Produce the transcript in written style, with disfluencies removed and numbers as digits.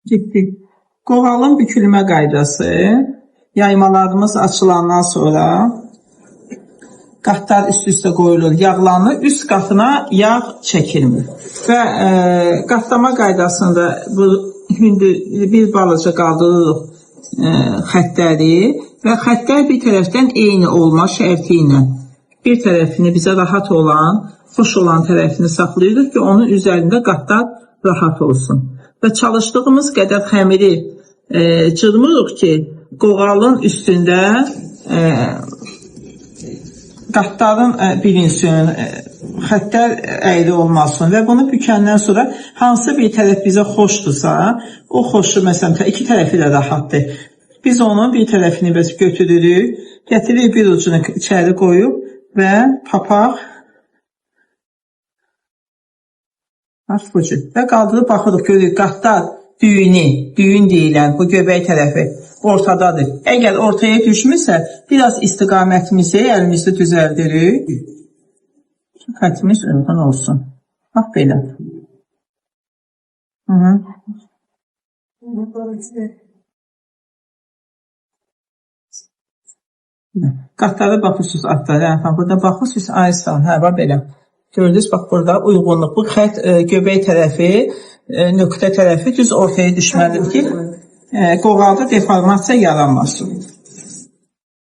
Getdik. Qoğalın bükülmə qaydası. Yaymalarımız açılandan sonra qatlar üst-üstə qoyulur, yağlanır, üst qatına yağ çəkilmir. Və qatlama qaydasında bu bir balaca qaldırırıq xəttləri və xəttlər bir tərəfdən eyni olma şərti ilə bir tərəfini bizə rahat olan, xoş olan tərəfini saxlayırıq ki, onun üzərində qatlar rahat olsun. Və çalışdığımız qədər xəmiri cırmırıq ki, qoğalın üstündə qatların bilinsin, xəttlər əyri olmasın və bunu bükəndən sonra hansı bir tərəf bizə xoşdursa, o xoşu məsələn iki tərəfi də rahatdır. Biz onun bir tərəfini götürürük, gətiririk bir ucunu içəri qoyub və papaq və qaldırıb baxırıq, görürük qatlar düyün deyilən bu göbək tərəfi ortadadır. Əgər ortaya düşmürsə, biraz istiqamətimizi əlimizdə düzəldirik. Xəttimiz uyğun olsun. Bax belə. Qatlara baxırsınız altlara, burada baxırsınız ayıstan, bax belə. Gördünüz, bax burada uyğunluq. Bu xətt göbək tərəfi, nöqtə tərəfi düz ortaya düşməlidir ki, qoğalda deformasiya yaranmasın.